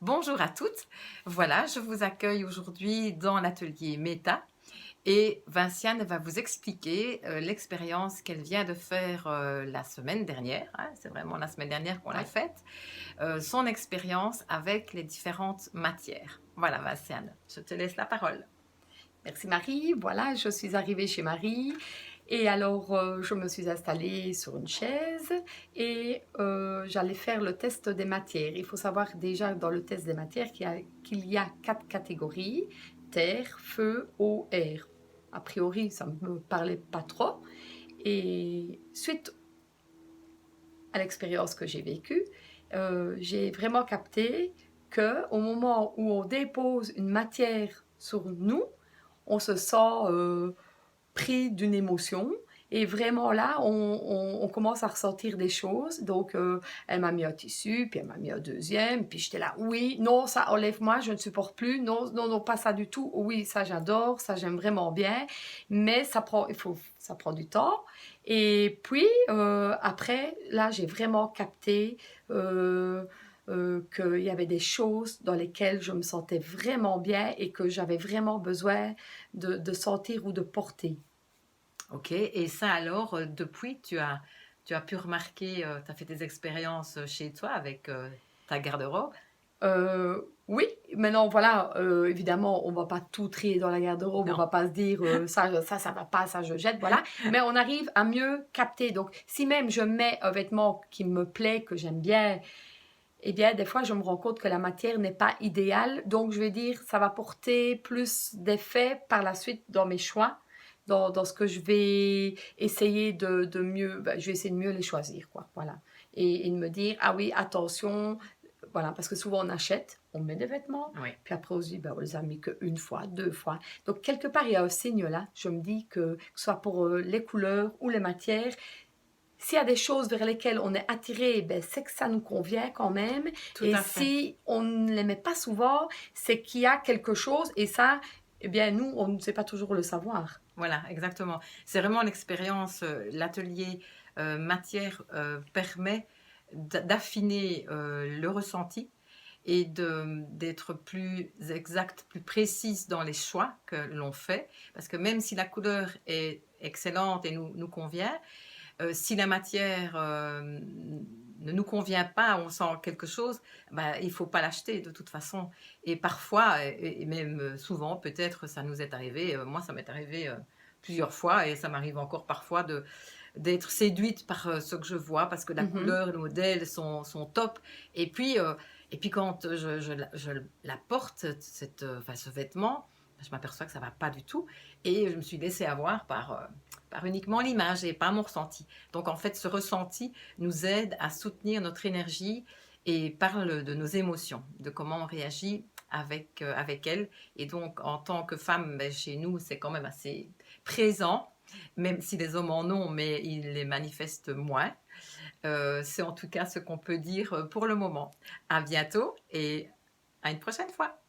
Bonjour à toutes. Voilà, je vous accueille aujourd'hui dans l'atelier Méta et Vinciane va vous expliquer l'expérience qu'elle vient de faire la semaine dernière. Hein, c'est vraiment la semaine dernière qu'on l'a Ouais. faite. Son expérience avec les différentes matières. Voilà, Vinciane, je te laisse la parole. Merci Marie. Voilà, je suis arrivée chez Marie et alors je me suis installée sur une chaise et j'allais faire le test des matières. Il faut savoir déjà dans le test des matières qu'il y a 4 catégories: terre, feu, eau, air. A priori, ça ne me parlait pas trop. Et suite à l'expérience que j'ai vécue, j'ai vraiment capté qu'au moment où on dépose une matière sur nous, on se sent pris d'une émotion. Et vraiment là, on commence à ressentir des choses. Donc, elle m'a mis un tissu, puis elle m'a mis un deuxième. Puis j'étais là, oui, non, ça enlève-moi, je ne supporte plus. Non, non, non, pas ça du tout. Oui, ça j'adore, ça j'aime vraiment bien. Mais ça prend du temps. Et puis, après, là, j'ai vraiment capté qu'il y avait des choses dans lesquelles je me sentais vraiment bien et que j'avais vraiment besoin de sentir ou de porter. Ok, et ça alors, depuis, tu as pu remarquer, tu as fait des expériences chez toi avec ta garde-robe. Oui, maintenant voilà, évidemment, on va pas tout trier dans la garde-robe, on Non. va pas se dire ça va pas, ça je jette, voilà. Mais on arrive à mieux capter. Donc, si même je mets un vêtement qui me plaît, que j'aime bien, eh bien, des fois, je me rends compte que la matière n'est pas idéale. Donc, je vais dire, ça va porter plus d'effet par la suite dans mes choix, dans ce que je vais essayer de mieux, je vais essayer de mieux les choisir, quoi. Voilà. Et de me dire, ah oui, attention, voilà, parce que souvent on achète, on met des vêtements, Oui. puis après on se dit, on les a mis qu'une fois, 2 fois. Donc, quelque part, il y a un signe là. Je me dis que ce soit pour les couleurs ou les matières, s'il y a des choses vers lesquelles on est attiré, c'est que ça nous convient quand même. Tout Et à fait. si on ne les met pas souvent, c'est qu'il y a quelque chose. Et ça, eh bien, nous, on ne sait pas toujours le savoir. Voilà, exactement. C'est vraiment l'expérience, l'atelier matière permet d'affiner le ressenti et d'être plus exact, plus précise dans les choix que l'on fait. Parce que même si la couleur est excellente et nous convient, si la matière ne nous convient pas, on sent quelque chose, il ne faut pas l'acheter de toute façon. Et parfois, et même souvent, peut-être ça nous est arrivé, moi ça m'est arrivé plusieurs fois et ça m'arrive encore parfois d'être séduite par ce que je vois parce que la Mhm. couleur, le modèle sont top. Et puis quand je la porte, ce vêtement, je m'aperçois que ça ne va pas du tout et je me suis laissée avoir par uniquement l'image et pas mon ressenti. Donc en fait, ce ressenti nous aide à soutenir notre énergie et parle de nos émotions, de comment on réagit avec elles. Et donc en tant que femme, chez nous, c'est quand même assez présent, même si les hommes en ont, mais ils les manifestent moins. C'est en tout cas ce qu'on peut dire pour le moment. À bientôt et à une prochaine fois.